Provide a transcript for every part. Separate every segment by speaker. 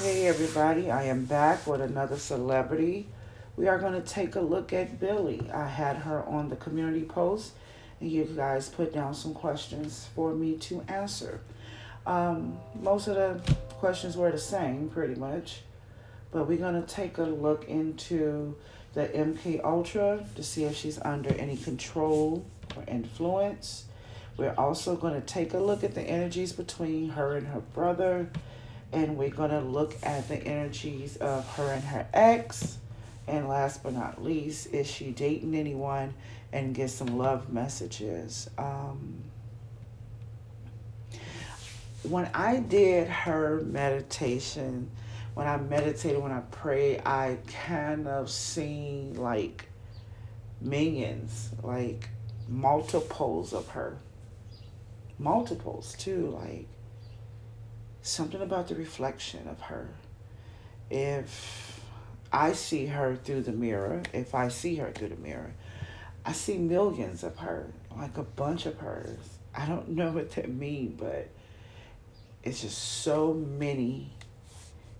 Speaker 1: Hey everybody, I am back with another celebrity. We are going to take a look at Billie. I had her on the community post, and you guys put down some questions for me to answer. Most of the questions were the same, pretty much, but we're going to take a look into the MK Ultra to see if she's under any control or influence. We're also going to take a look at the energies between her and her brother, and we're going to look at the energies of her and her ex. And last but not least, is she dating anyone, and get some love messages. When I did her meditation, when I meditated, when I prayed, I kind of seen like minions, like multiples of her. Multiples too, like something about the reflection of her. If I see her through the mirror, if I see her through the mirror, I see millions of her, like a bunch of hers. I don't know what that means, but it's just so many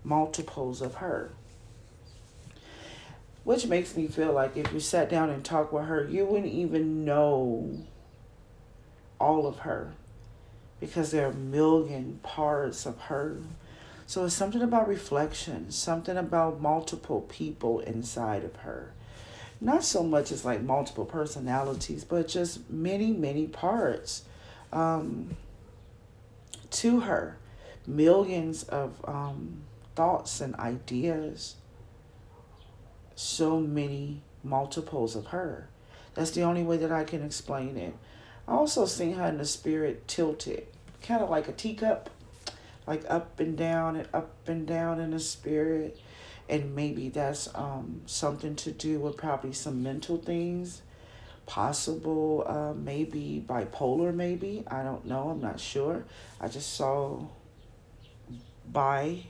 Speaker 1: multiples of her. Which makes me feel like if you sat down and talked with her, you wouldn't even know all of her because there are a million parts of her. So it's something about reflection, something about multiple people inside of her. Not so much as like multiple personalities, but just many, many parts um, to her. Millions of thoughts and ideas. So many multiples of her. That's the only way that I can explain it. I also seen her in the spirit tilted, kind of like a teacup, like up and down in the spirit. And maybe that's something to do with probably some mental things, possible, maybe bipolar, maybe. I don't know. I'm not sure. I just saw bi,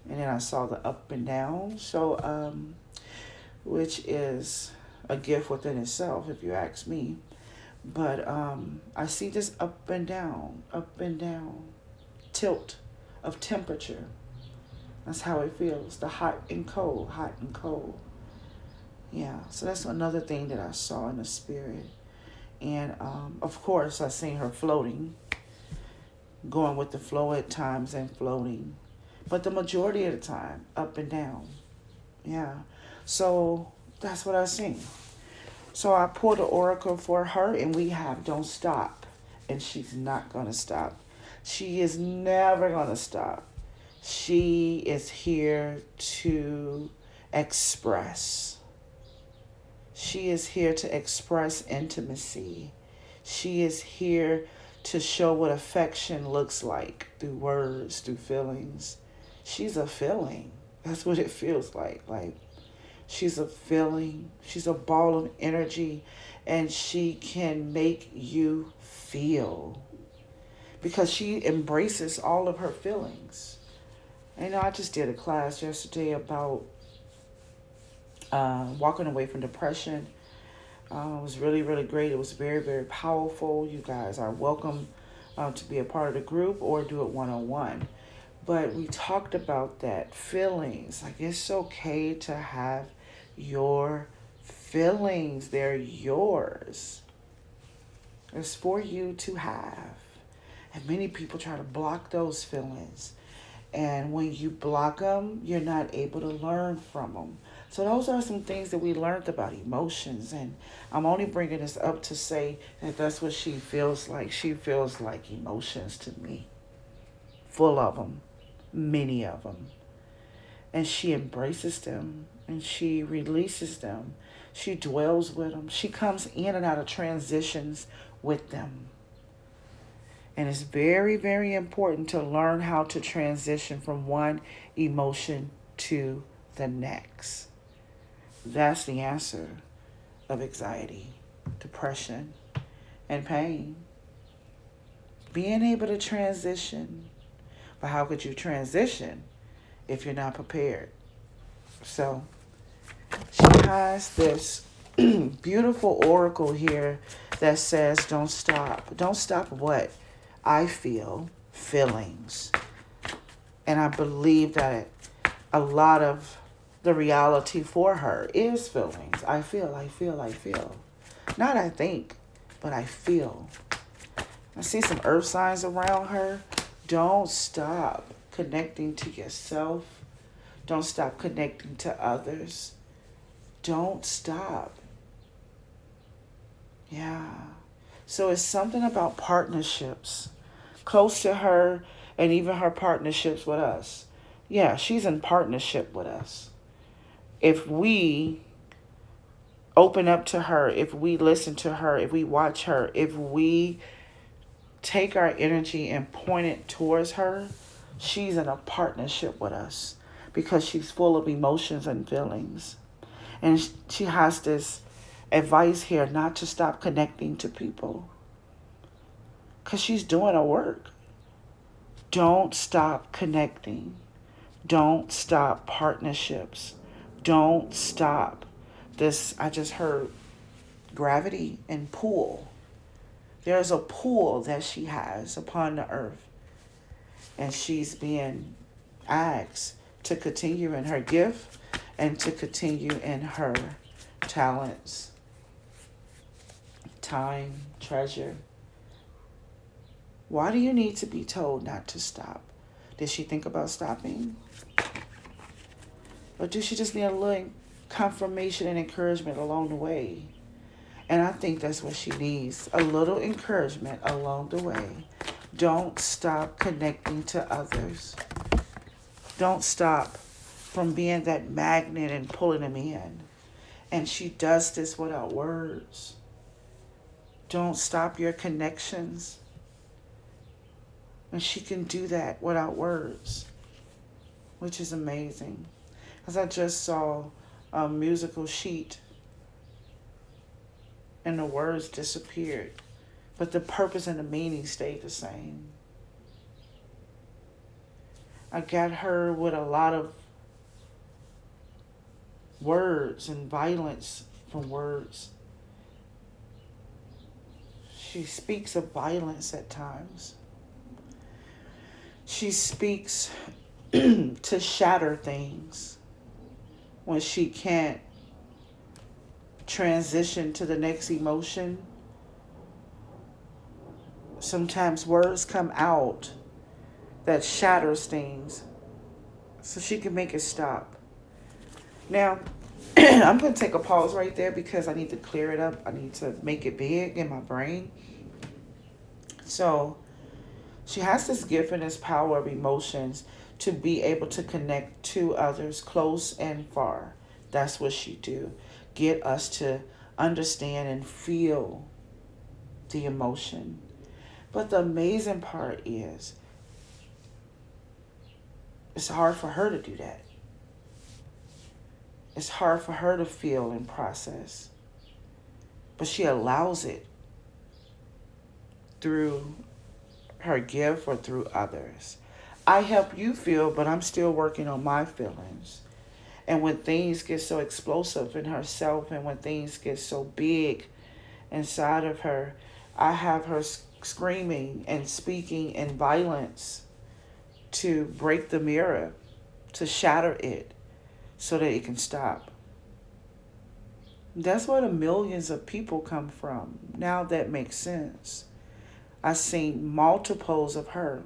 Speaker 1: and then I saw the up and down. So, which is a gift within itself, if you ask me. But I see this up and down, tilt of temperature. That's how it feels. The hot and cold, hot and cold. Yeah, so that's another thing that I saw in the spirit. And of course, I seen her floating, going with the flow at times and floating. But the majority of the time, up and down. Yeah. So that's what I seen. So I pulled the oracle for her, and we have don't stop. And she's not going to stop. She is never going to stop. She is here to express. She is here to express intimacy. She is here to show what affection looks like through words, through feelings. She's a feeling. That's what it feels like. Like she's a feeling. She's a ball of energy, and she can make you feel because she embraces all of her feelings. You know, I just did a class yesterday about walking away from depression. It was really, really great. It was very, very powerful. You guys are welcome to be a part of the group or do it one on one. But we talked about that feelings. Like it's okay to have your feelings, they're yours. It's for you to have. And many people try to block those feelings. And when you block them, you're not able to learn from them. So those are some things that we learned about emotions. And I'm only bringing this up to say that that's what she feels like. She feels like emotions to me. Full of them. Many of them. And she embraces them. And she releases them. She dwells with them. She comes in and out of transitions with them. And it's very, very important to learn how to transition from one emotion to the next. That's the answer of anxiety, depression, and pain. Being able to transition. But how could you transition if you're not prepared? So she has this beautiful oracle here that says, don't stop. Don't stop what? I feel feelings. And I believe that a lot of the reality for her is feelings. I feel. Not I think, but I feel. I see some earth signs around her. Don't stop connecting to yourself. Don't stop connecting to others. Don't stop. Yeah. So it's something about partnerships close to her and even her partnerships with us. Yeah, she's in partnership with us. If we open up to her, if we listen to her, if we watch her, if we take our energy and point it towards her, she's in a partnership with us because she's full of emotions and feelings. And she has this advice here not to stop connecting to people because she's doing her work. Don't stop connecting. Don't stop partnerships. Don't stop this. I just heard gravity and pull. There's a pull that she has upon the earth, and she's being asked to continue in her gift and to continue in her talents, time, treasure. Why do you need to be told not to stop? Did she think about stopping? Or does she just need a little confirmation and encouragement along the way? And I think that's what she needs, a little encouragement along the way. Don't stop connecting to others. Don't stop from being that magnet and pulling them in. And she does this without words. Don't stop your connections. And she can do that without words, which is amazing. Because I just saw a musical sheet and the words disappeared, but the purpose and the meaning stayed the same. I got her with a lot of words and violence from words. She speaks of violence at times. She speaks to shatter things when she can't transition to the next emotion. Sometimes words come out that shatters things so she can make it stop. Now, I'm going to take a pause right there because I need to clear it up. I need to make it big in my brain. So she has this gift and this power of emotions to be able to connect to others close and far. That's what she do. Get us to understand and feel the emotion. But the amazing part is it's hard for her to do that. It's hard for her to feel and process. But she allows it through her gift or through others. I help you feel, but I'm still working on my feelings. And when things get so explosive in herself and when things get so big inside of her, I have her screaming and speaking in violence to break the mirror, to shatter it so that it can stop. That's where the millions of people come from. Now that makes sense. I've seen multiples of her.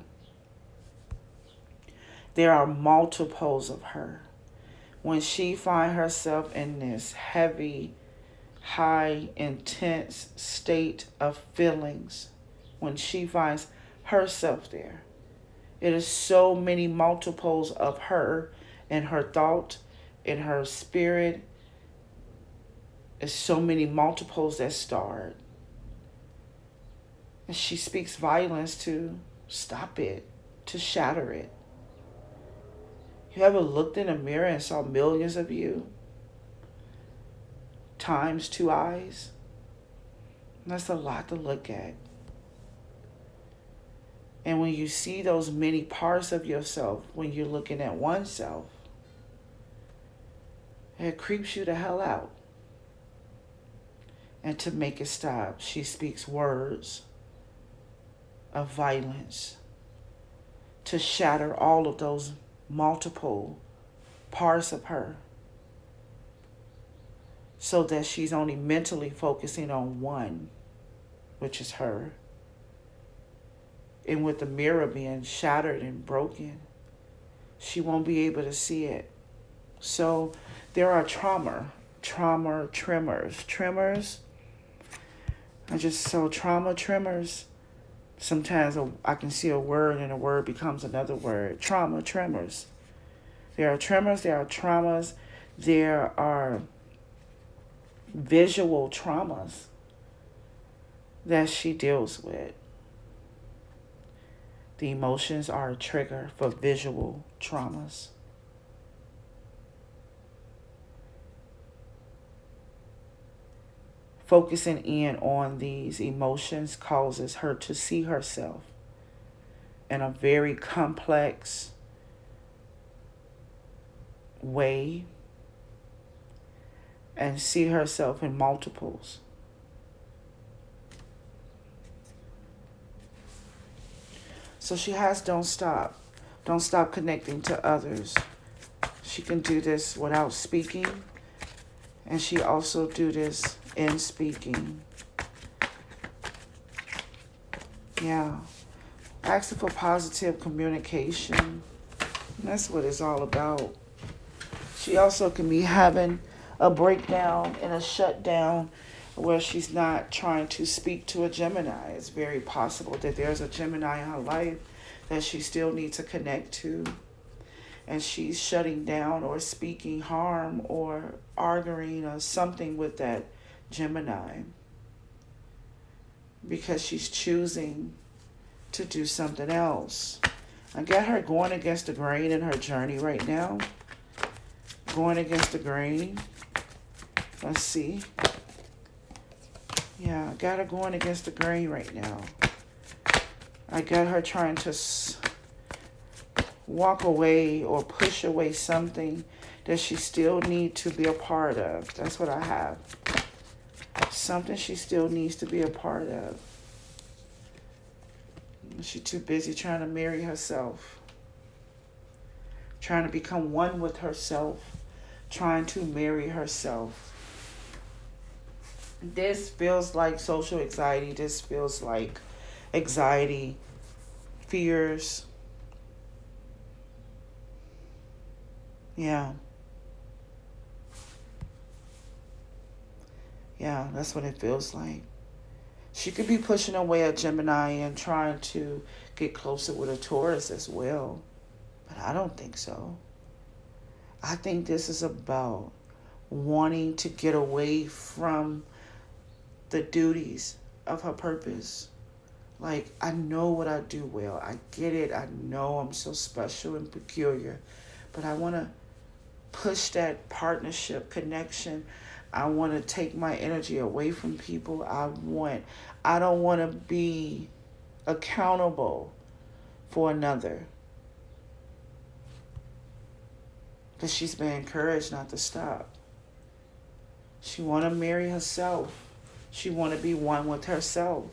Speaker 1: There are multiples of her. When she finds herself in this heavy, high, intense state of feelings, when she finds herself there, it is so many multiples of her in her thought, in her spirit. It's so many multiples that start. And she speaks violence to stop it, to shatter it. You ever looked in a mirror and saw millions of you? Times two eyes? That's a lot to look at. And when you see those many parts of yourself, when you're looking at oneself, it creeps you the hell out. And to make it stop, she speaks words of violence to shatter all of those multiple parts of her so that she's only mentally focusing on one, which is her. And with the mirror being shattered and broken, she won't be able to see it. So there are trauma tremors. Trauma tremors. Sometimes I can see a word and a word becomes another word. Trauma tremors. There are tremors, there are traumas, there are visual traumas that she deals with. The emotions are a trigger for visual traumas. Focusing in on these emotions causes her to see herself in a very complex way and see herself in multiples. So she has don't stop. Don't stop connecting to others. She can do this without speaking, and she also do this in speaking. Yeah. Asking for positive communication. That's what it's all about. She also can be having a breakdown and a shutdown where she's not trying to speak to a Gemini. It's very possible that there's a Gemini in her life that she still needs to connect to, and she's shutting down or speaking harm or arguing or something with that Gemini because she's choosing to do something else. I got her going against the grain in her journey right now. Going against the grain. Let's see. Yeah, I got her going against the grain right now. I got her trying to walk away or push away something that she still needs to be a part of. That's what I have. Something she still needs to be a part of. She's too busy trying to marry herself. Trying to become one with herself. Trying to marry herself. This feels like social anxiety. This feels like anxiety, fears. Yeah. Yeah, that's what it feels like. She could be pushing away a Gemini and trying to get closer with a Taurus as well. But I don't think so. I think this is about wanting to get away from the duties of her purpose. Like, I know what I do well. I get it. I know I'm so special and peculiar. But I want to push that partnership connection. I want to take my energy away from people. I don't want to be accountable for another. Because she's been encouraged not to stop. She want to marry herself. She want to be one with herself.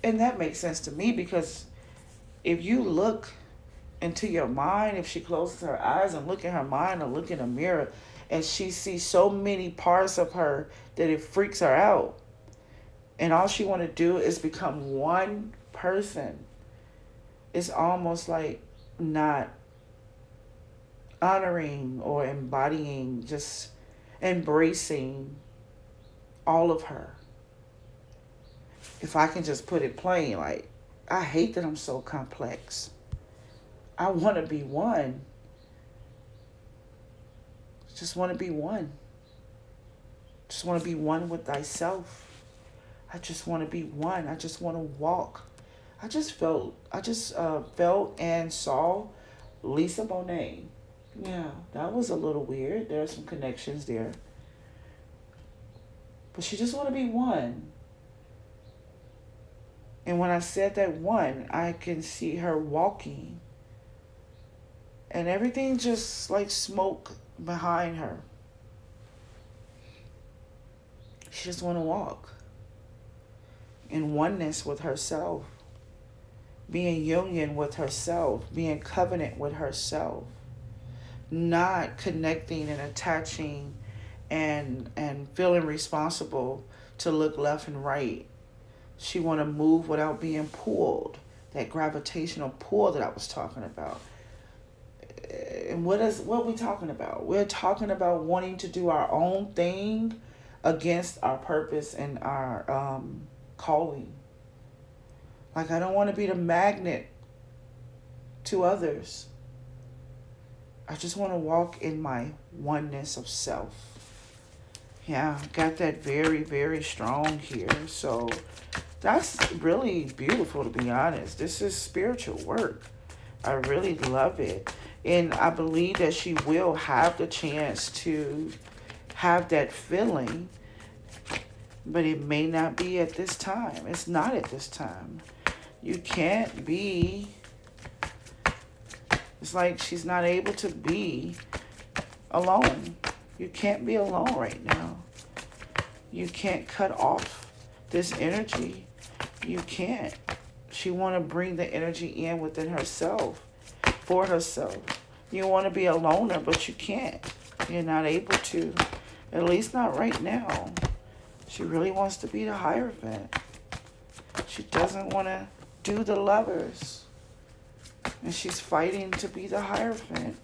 Speaker 1: And that makes sense to me because if you look into your mind, if she closes her eyes and look in her mind or look in a mirror and she sees so many parts of her that it freaks her out. And all she want to do is become one person. It's almost like not honoring or embodying, just embracing all of her. If I can just put it plain, like, I hate that I'm so complex. I want to be one. Just want to be one. Just want to be one with thyself. I just want to be one. I just want to walk. I just felt and saw Lisa Bonet. Yeah, that was a little weird. There are some connections there. But she just want to be one. And when I said that one, I can see her walking. And everything just like smoke behind her. She just want to walk in oneness with herself. being union with herself, being covenant with herself, not connecting and attaching and feeling responsible to look left and right. She want to move without being pulled. That gravitational pull that I was talking about. And what are we talking about? We're talking about wanting to do our own thing against our purpose and our calling. Like, I don't want to be the magnet to others. I just want to walk in my oneness of self. Yeah, got that very, very strong here. So that's really beautiful, to be honest. This is spiritual work. I really love it. And I believe that she will have the chance to have that feeling, but it may not be at this time. It's not at this time. You can't be, it's like she's not able to be alone. You can't be alone right now. You can't cut off this energy. You can't. She want to bring the energy in within herself, for herself. You want to be a loner, but you can't. You're not able to. At least not right now. She really wants to be the Hierophant. She doesn't want to do the lovers. And she's fighting to be the Hierophant.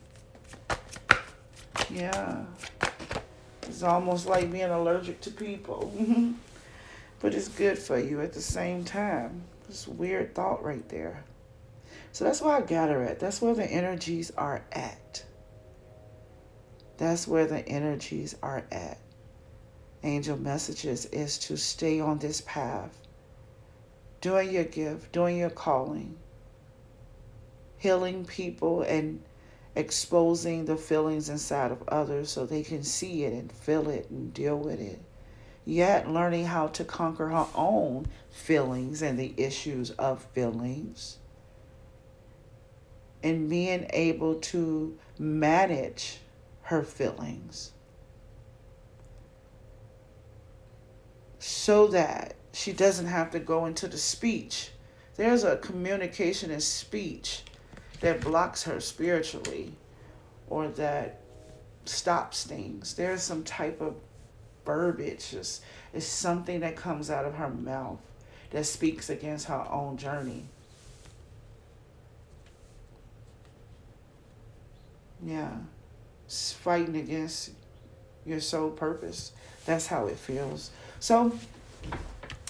Speaker 1: Yeah. It's almost like being allergic to people. But it's good for you at the same time. It's a weird thought right there. So that's where I got her at. That's where the energies are at. That's where the energies are at. Angel messages is to stay on this path, doing your gift, doing your calling, healing people and exposing the feelings inside of others so they can see it and feel it and deal with it. Yet learning how to conquer her own feelings and the issues of feelings. And being able to manage her feelings so that she doesn't have to go into the speech. There's a communication in speech that blocks her spiritually or that stops things. There's some type of verbiage. It's something that comes out of her mouth that speaks against her own journey. Yeah. It's fighting against your soul purpose. That's how it feels. So,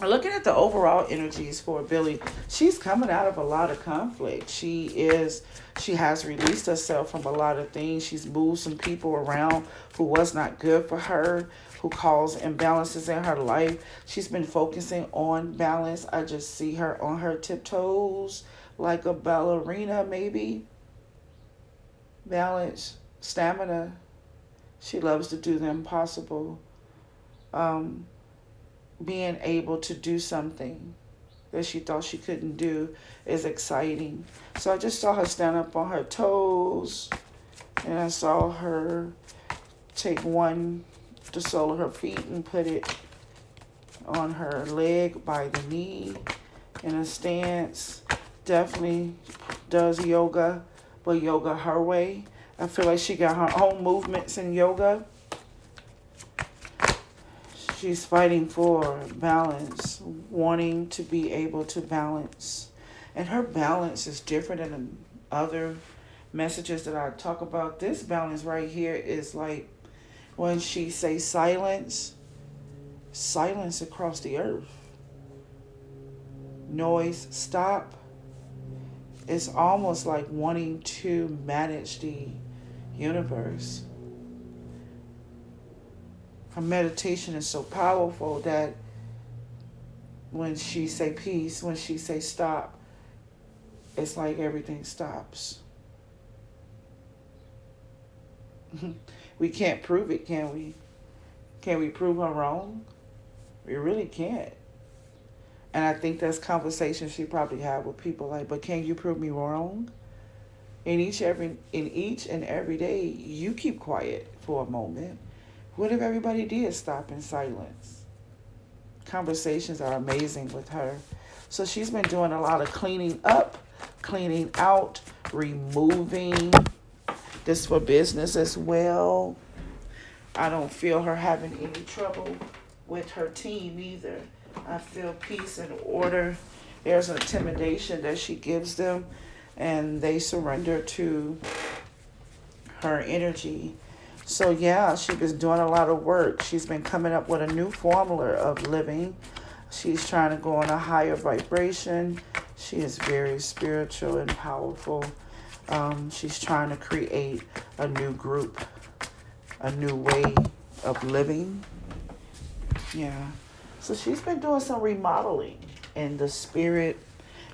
Speaker 1: looking at the overall energies for Billie, she's coming out of a lot of conflict. She has released herself from a lot of things. She's moved some people around who was not good for her, who caused imbalances in her life. She's been focusing on balance. I just see her on her tiptoes like a ballerina, maybe. Balance, stamina. She loves to do the impossible. Being able to do something that she thought she couldn't do is exciting. So I just saw her stand up on her toes, and I saw her take the sole of her feet and put it on her leg by the knee in a stance. Definitely does yoga, but yoga her way. I feel like she got her own movements in yoga. She's fighting for balance, wanting to be able to balance. And her balance is different than other messages that I talk about. This balance right here is like when she says silence, silence across the earth. Noise, stop. It's almost like wanting to manage the universe. Her meditation is so powerful that when she say peace, when she say stop, it's like everything stops. We can't prove it, can we? Can we prove her wrong? We really can't. And I think that's conversations she probably had with people like, but can you prove me wrong? In each and every day, you keep quiet for a moment. What if everybody did stop in silence? Conversations are amazing with her. So she's been doing a lot of cleaning up cleaning out, removing. This for business as well. I don't feel her having any trouble with her team either. I feel peace and order. There's an intimidation that she gives them, and they surrender to her energy. So yeah, she's been doing a lot of work. She's been coming up with a new formula of living. She's trying to go on a higher vibration. She is very spiritual and powerful. She's trying to create a new group, a new way of living. Yeah. So she's been doing some remodeling in the spirit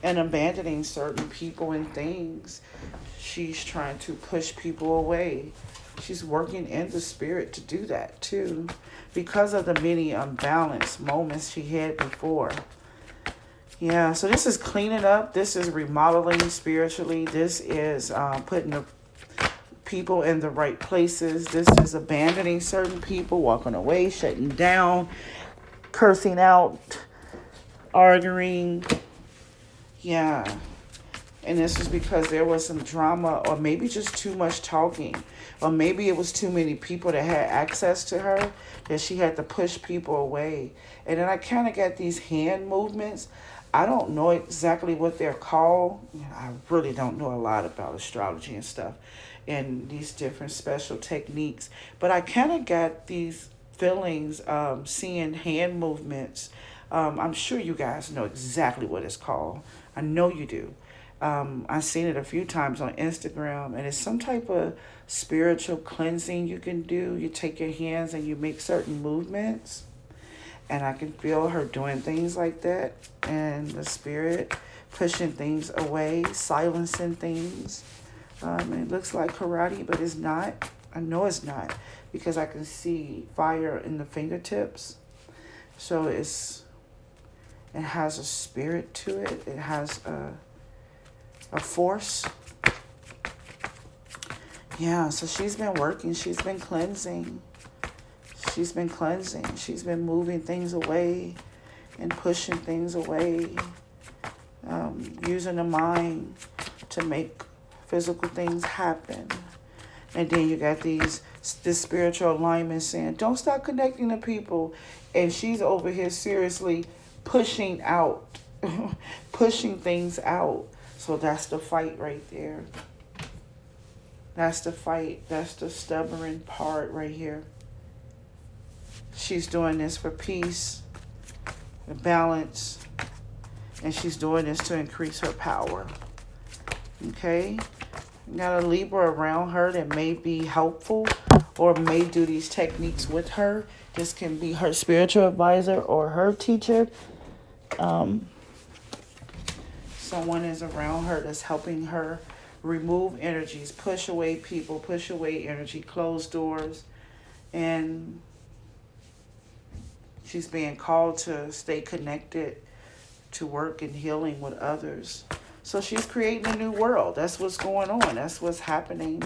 Speaker 1: and abandoning certain people and things. She's trying to push people away. She's working in the spirit to do that too, because of the many unbalanced moments she had before. Yeah, so this is cleaning up. This is remodeling spiritually. This is putting the people in the right places. This is abandoning certain people, walking away, shutting down, cursing out, arguing. Yeah. And this is because there was some drama, or maybe just too much talking, or maybe it was too many people that had access to her that she had to push people away. And then I kind of got these hand movements. I don't know exactly what they're called. I really don't know a lot about astrology and stuff and these different special techniques. But I kind of got these feelings seeing hand movements. I'm sure you guys know exactly what it's called. I know you do. I've seen it a few times on Instagram, and it's some type of spiritual cleansing you can do. You take your hands and you make certain movements, and I can feel her doing things like that, and the spirit pushing things away, silencing things. It looks like karate, but it's not. I know it's not, because I can see fire in the fingertips. So it has a spirit to it. It has a force. Yeah, so she's been working. She's been cleansing. She's been cleansing. She's been moving things away and pushing things away. Using the mind to make physical things happen. And then you got this spiritual alignment saying, don't stop connecting to people. And she's over here seriously pushing out, pushing things out. So that's the fight right there. That's the fight. That's the stubborn part right here. She's doing this for peace, balance, and she's doing this to increase her power. Okay? You got a Libra around her that may be helpful or may do these techniques with her. This can be her spiritual advisor or her teacher. Someone is around her that's helping her remove energies, push away people, push away energy, close doors. And she's being called to stay connected to work and healing with others. So she's creating a new world. That's what's going on. That's what's happening.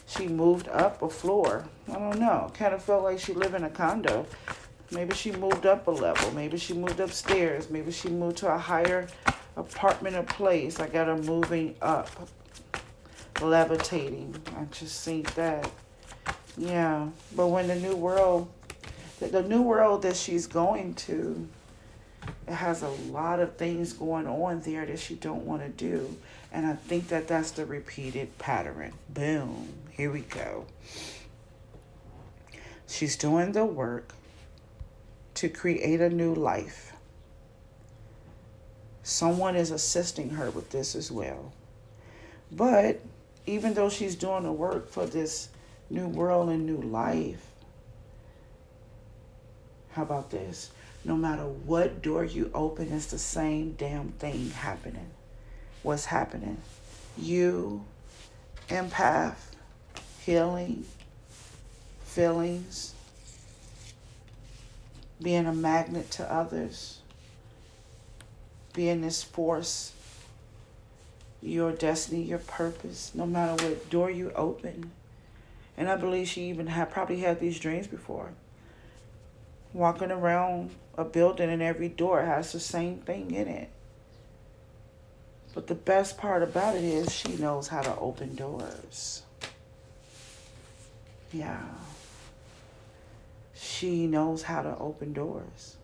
Speaker 1: She moved up a floor. I don't know. Kind of felt like she lived in a condo. Maybe she moved up a level. Maybe she moved upstairs. Maybe she moved to a higher apartment or place. I got her moving up, levitating. I just seen that. Yeah. But when the new world that she's going to, it has a lot of things going on there that she don't want to do. And I think that that's the repeated pattern. Boom. Here we go. She's doing the work to create a new life. Someone is assisting her with this as well. But even though she's doing the work for this new world and new life, how about this? No matter what door you open, it's the same damn thing happening. What's happening? You, empath, healing, feelings, being a magnet to others, being this force, your destiny, your purpose, no matter what door you open. And I believe she even probably had these dreams before. Walking around a building and every door has the same thing in it. But the best part about it is she knows how to open doors. Yeah. She knows how to open doors.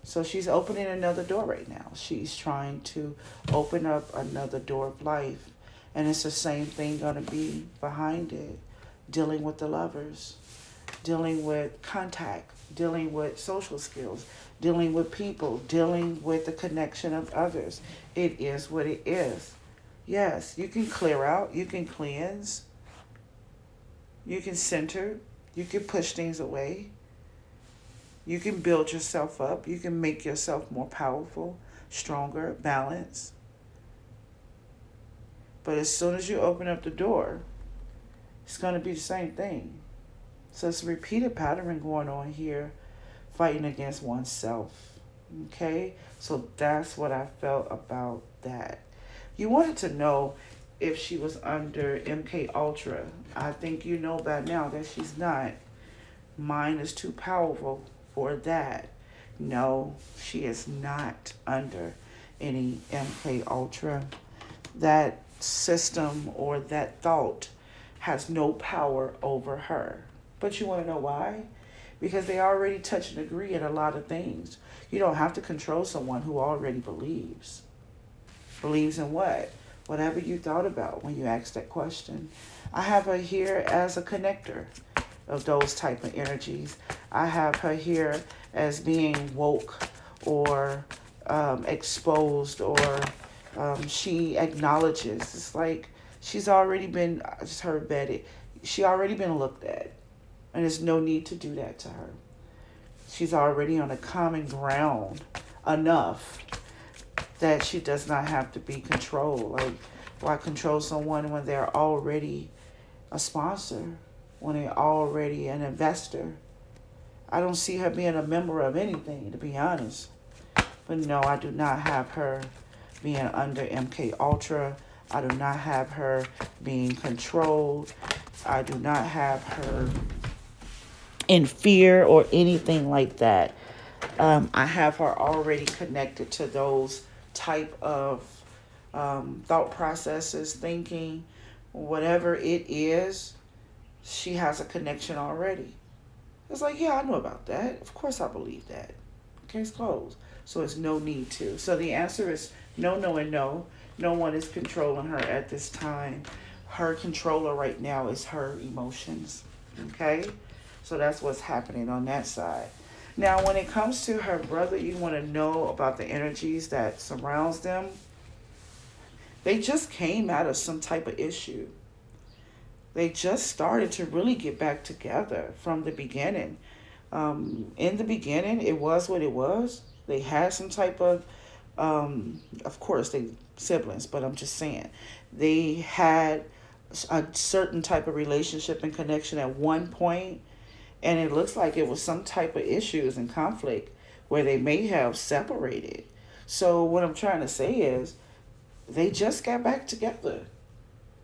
Speaker 1: So she's opening another door right now. She's trying to open up another door of life. And it's the same thing going to be behind it. Dealing with the lovers, dealing with contact, dealing with social skills, dealing with people, dealing with the connection of others. It is what it is. Yes, you can clear out, you can cleanse, you can center, you can push things away. You can build yourself up. You can make yourself more powerful, stronger, balanced. But as soon as you open up the door, it's going to be the same thing. So it's a repeated pattern going on here, fighting against oneself. Okay? So that's what I felt about that. You wanted to know if she was under MK Ultra. I think you know by now that she's not. Mine is too powerful for that. No, she is not under any MK Ultra. That system or that thought has no power over her. But you want to know why? Because they already touch and agree in a lot of things. You don't have to control someone who already believes. Believes in what? Whatever you thought about when you asked that question. I have her here as a connector of those type of energies. I have her here as being woke or exposed, or she acknowledges. It's like she's already been, I just heard vetted. She already been looked at, and there's no need to do that to her. She's already on a common ground enough that she does not have to be controlled. Like, why control someone when they're already a sponsor, when they're already an investor? I don't see her being a member of anything, to be honest. But no, I do not have her being under MK Ultra. I do not have her being controlled. I do not have her in fear or anything like that. I have her already connected to those type of thought processes, thinking, whatever it is. She has a connection already. It's like, yeah, I know about that. Of course I believe that. Case closed. So it's no need to. So the answer is no, no, and no. No one is controlling her at this time. Her controller right now is her emotions. Okay? So that's what's happening on that side. Now, when it comes to her brother, you want to know about the energies that surrounds them. They just came out of some type of issue. They just started to really get back together from the beginning. In the beginning, it was what it was. They had some type of course, they siblings, but I'm just saying, they had a certain type of relationship and connection at one point, and it looks like it was some type of issues and conflict where they may have separated. So what I'm trying to say is, they just got back together.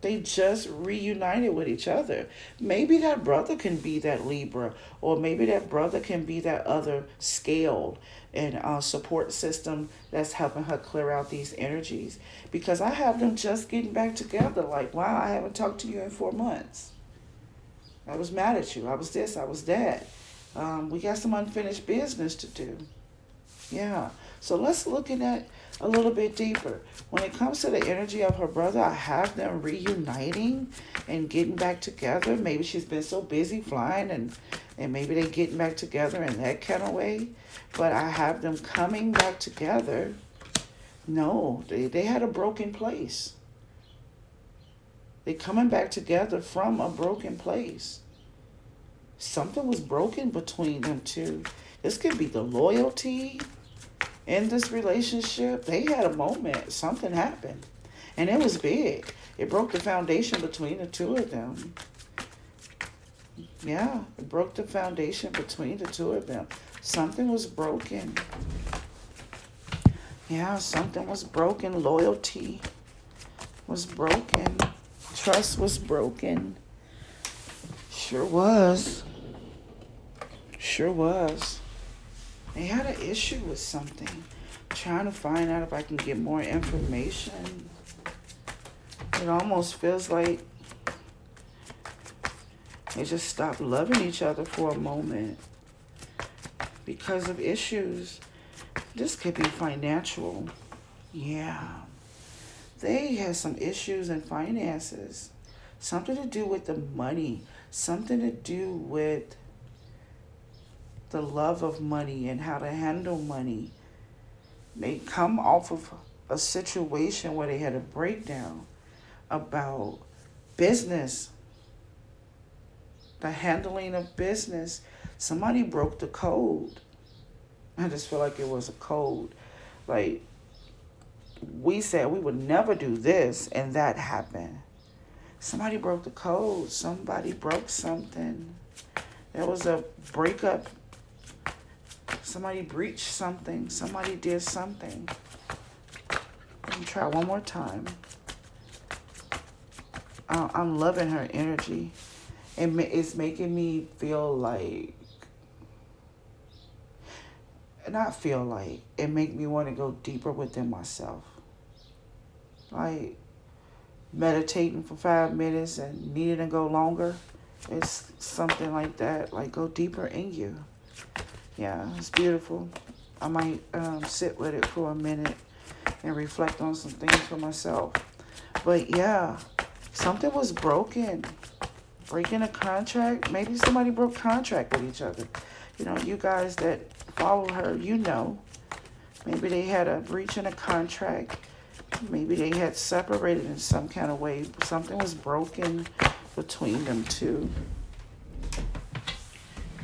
Speaker 1: They just reunited with each other. Maybe that brother can be that Libra, or maybe that brother can be that other scale and support system that's helping her clear out these energies. Because I have them just getting back together. Like, wow, I haven't talked to you in 4 months. I was mad at you. I was this, I was that. We got some unfinished business to do. Yeah. So let's look at that a little bit deeper. When it comes to the energy of her brother, I have them reuniting and getting back together. Maybe she's been so busy flying and maybe they're getting back together in that kind of way. But I have them coming back together. No, they had a broken place. They're coming back together from a broken place. Something was broken between them two. This could be the loyalty in this relationship. They had a moment. Something happened. And it was big. It broke the foundation between the two of them. Yeah, it broke the foundation between the two of them. Something was broken. Yeah, something was broken. Loyalty was broken. Trust was broken. Sure was. Sure was. They had an issue with something. trying to find out if I can get more information. It almost feels like they just stopped loving each other for a moment because of issues. This could be financial. Yeah. They had some issues in finances. Something to do with the money. Something to do with the love of money and how to handle money. They come off of a situation where they had a breakdown about business, the handling of business. Somebody broke the code. I just feel like it was a code. Like, we said we would never do this, and that happened. Somebody broke the code. Somebody broke something. There was a breakup. Somebody breached something. Somebody did something. Let me try one more time. I'm loving her energy. It's making me feel like, not feel like, it make me want to go deeper within myself. Like meditating for 5 minutes and needing to go longer. It's something like that. Like, go deeper in you. Yeah, it's beautiful. I might sit with it for a minute and reflect on some things for myself. But yeah, something was broken. Breaking a contract. Maybe somebody broke contract with each other. You know, you guys that follow her, you know. Maybe they had a breach in a contract. Maybe they had separated in some kind of way. Something was broken between them two.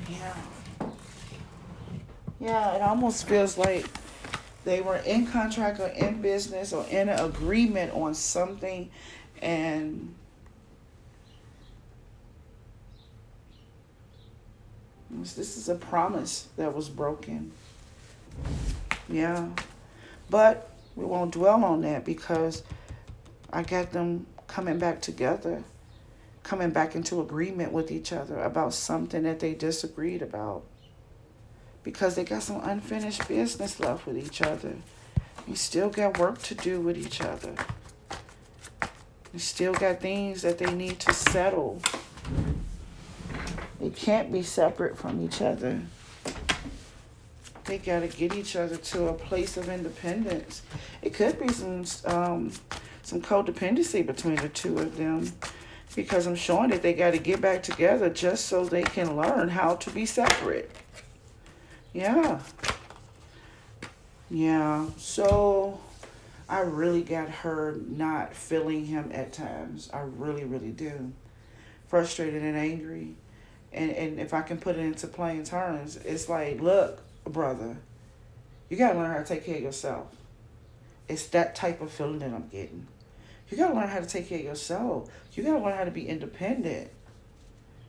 Speaker 1: Yeah. Yeah, it almost feels like they were in contract or in business or in an agreement on something, and this is a promise that was broken. Yeah. But we won't dwell on that because I got them coming back together, coming back into agreement with each other about something that they disagreed about. Because they got some unfinished business left with each other. You still got work to do with each other. You still got things that they need to settle. They can't be separate from each other. They got to get each other to a place of independence. It could be some codependency between the two of them, because I'm showing that they got to get back together just so they can learn how to be separate. Yeah. Yeah. So I really got her not feeling him at times. I really, really do. Frustrated and angry. And if I can put it into plain terms, it's like, look, brother, you got to learn how to take care of yourself. It's that type of feeling that I'm getting. You got to learn how to take care of yourself. You got to learn how to be independent.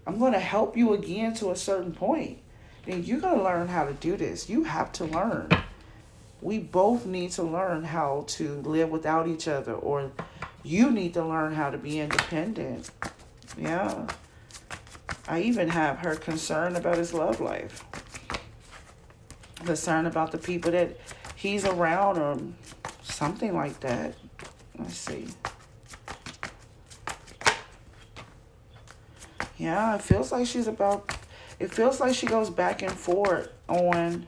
Speaker 1: I'm going to help you again to a certain point. And you're going to learn how to do this. You have to learn. We both need to learn how to live without each other, or you need to learn how to be independent. Yeah. I even have her concerned about his love life. Concerned about the people that he's around or something like that. Let's see. Yeah, it feels like it feels like she goes back and forth on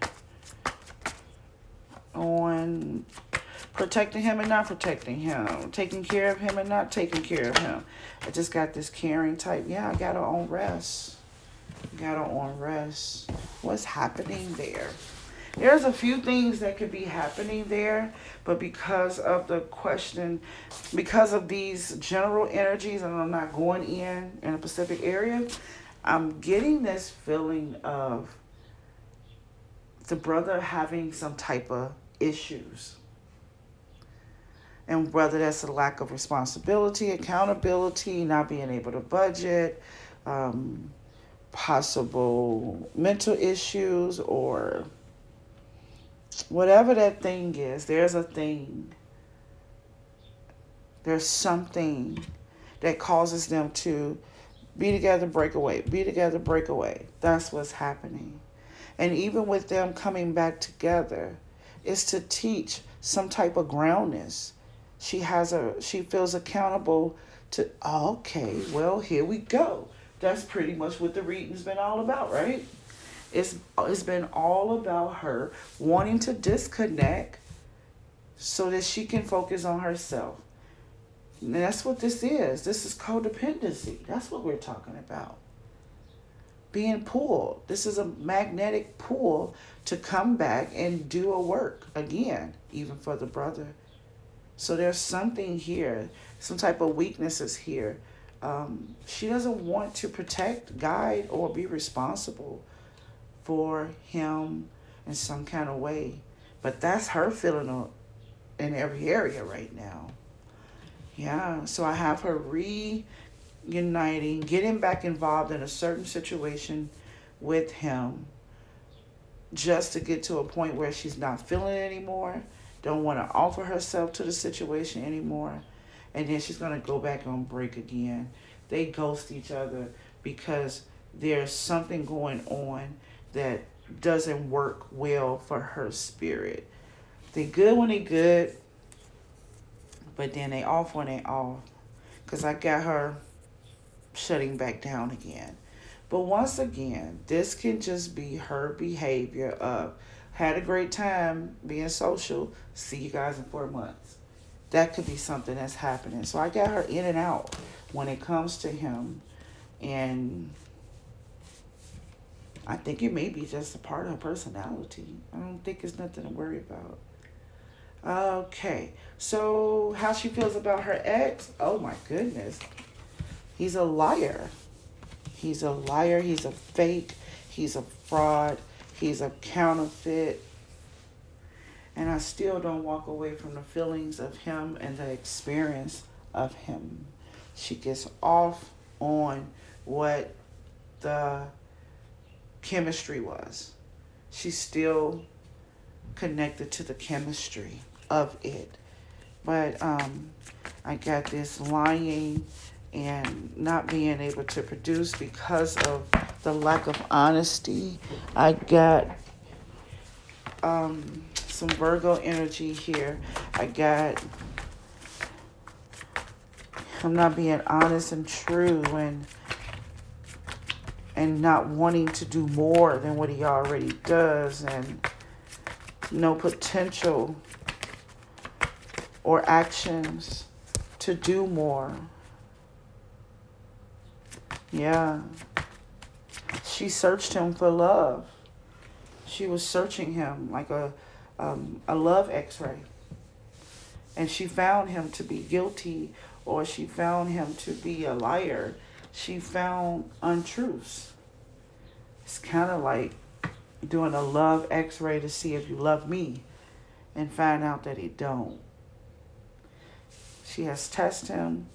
Speaker 1: protecting him and not protecting him, taking care of him and not taking care of him. I just got this caring type. Yeah, I got her on rest. What's happening there? There's a few things that could be happening there, but because of the question, because of these general energies, and I'm not going in a specific area, I'm getting this feeling of the brother having some type of issues. And whether that's a lack of responsibility, accountability, not being able to budget, possible mental issues, or whatever that thing is, there's a thing. There's something that causes them to be together, break away. Be together, break away. That's what's happening. And even with them coming back together, It's to teach some type of groundness. She feels accountable to, okay, well, here we go. That's pretty much what the reading's been all about, right? It's been all about her wanting to disconnect so that she can focus on herself. And that's what this is. This is codependency. That's what we're talking about. Being pulled. This is a magnetic pull to come back and do a work again, even for the brother. So there's something here, some type of weaknesses here. She doesn't want to protect, guide, or be responsible for him in some kind of way. But that's her feeling in every area right now. Yeah, so I have her reuniting, getting back involved in a certain situation with him just to get to a point where she's not feeling it anymore, don't want to offer herself to the situation anymore, and then she's going to go back on break again. They ghost each other because there's something going on that doesn't work well for her spirit. They good when they good, but then they off when they off. Because I got her shutting back down again. But once again, this can just be her behavior of, had a great time being social, see you guys in 4 months. That could be something that's happening. So I got her in and out when it comes to him. And I think it may be just a part of her personality. I don't think it's nothing to worry about. Okay, so how she feels about her ex? Oh my goodness. He's a liar. He's a liar. He's a fake. He's a fraud. He's a counterfeit. And I still don't walk away from the feelings of him and the experience of him. She gets off on what the chemistry was. She's still connected to the chemistry of it. But I got this lying and not being able to produce because of the lack of honesty. I got some Virgo energy here. I'm not being honest and true, and not wanting to do more than what he already does, and no potential or actions to do more. Yeah. She searched him for love. She was searching him like a love x-ray. And she found him to be guilty, or she found him to be a liar. She found untruths. It's kind of like doing a love x-ray to see if you love me and find out that he don't. She has tested him,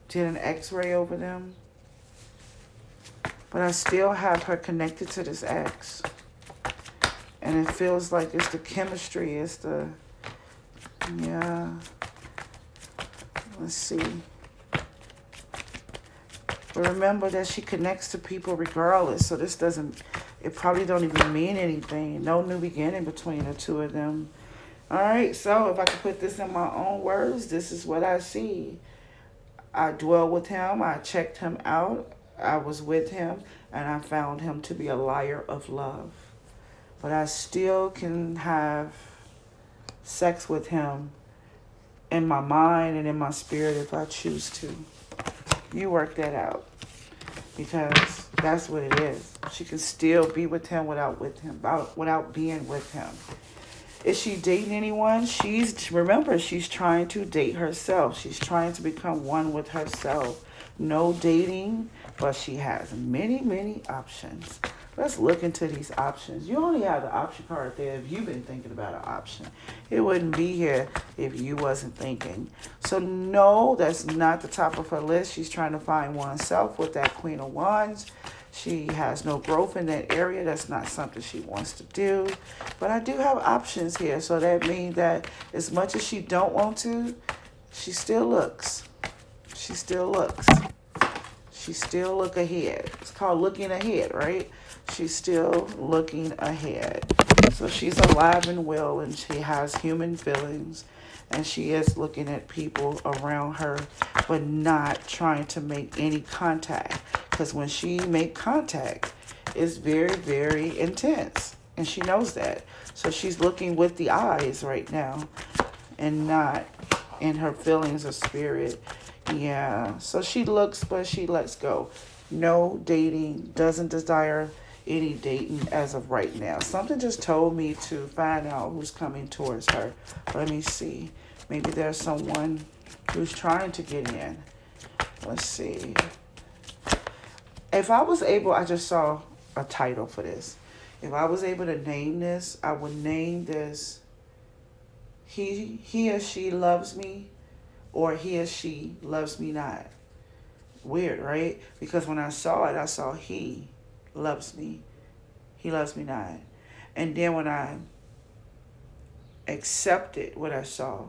Speaker 1: did an x-ray over them, but I still have her connected to this ex. And it feels like it's the chemistry, yeah. Let's see. But remember that she connects to people regardless, so it probably don't even mean anything. No new beginning between the two of them. All right, so if I could put this in my own words, this is what I see. I dwelled with him. I checked him out. I was with him, and I found him to be a liar of love. But I still can have sex with him in my mind and in my spirit if I choose to. You work that out, because that's what it is. She can still be with him without being with him. Is she dating anyone? Remember, she's trying to date herself. She's trying to become one with herself. No dating, but she has many, many options. Let's look into these options. You only have the option card there if you've been thinking about an option. It wouldn't be here if you wasn't thinking. So no, that's not the top of her list. She's trying to find oneself with that Queen of Wands. She has no growth in that area. That's not something she wants to do. But I do have options here. So that means that as much as she don't want to, she still looks. She still looks. She still look ahead. It's called looking ahead, right? She's still looking ahead. So she's alive and well, and she has human feelings, and she is looking at people around her, but not trying to make any contact. Because when she make contact, it's very, very intense, and she knows that. So she's looking with the eyes right now, and not in her feelings or spirit. Yeah. So she looks, but she lets go. No dating. Doesn't desire any dating as of right now. Something just told me to find out who's coming towards her. Let me see. Maybe there's someone who's trying to get in. Let's see. If I was able, I just saw a title for this. If I was able to name this, I would name this He or She Loves Me, or He or She Loves Me Not. Weird, right? Because when I saw it, I saw He loves me. He loves me not. And then when I accepted what I saw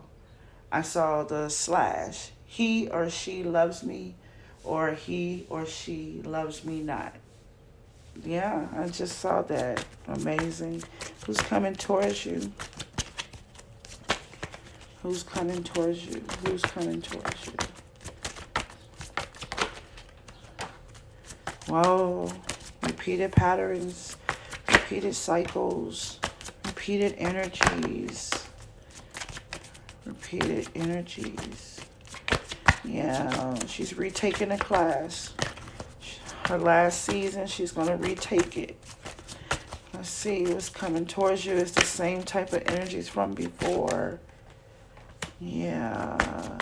Speaker 1: the slash. He or she loves me, or he or she loves me not. Yeah, I just saw that. Amazing. Who's coming towards you? Who's coming towards you? Who's coming towards you? Whoa. Repeated patterns, repeated cycles, repeated energies. Repeated energies. Yeah, she's retaking a class. Her last season, she's going to retake it. Let's see what's coming towards you. It's the same type of energies from before. Yeah.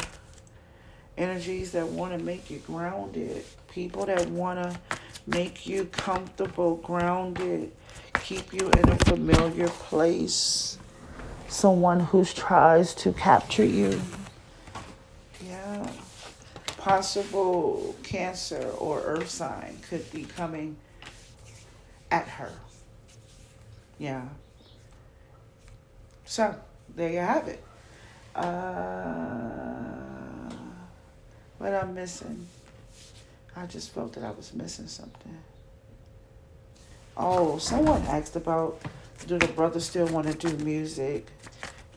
Speaker 1: Energies that want to make you grounded. People that want to make you comfortable, grounded, keep you in a familiar place. Someone who tries to capture you. Yeah. Possible Cancer or Earth sign could be coming at her. Yeah. So, there you have it. What I'm missing? I just felt that I was missing something. Oh, someone asked about, do the brothers still want to do music?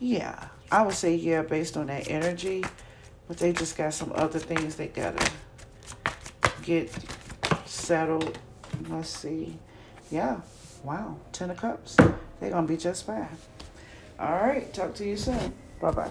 Speaker 1: Yeah, I would say yeah, based on that energy, but they just got some other things they gotta get settled. Let's see. Yeah, wow, 10 of Cups. They're gonna be just fine. All right, talk to you soon. Bye-bye.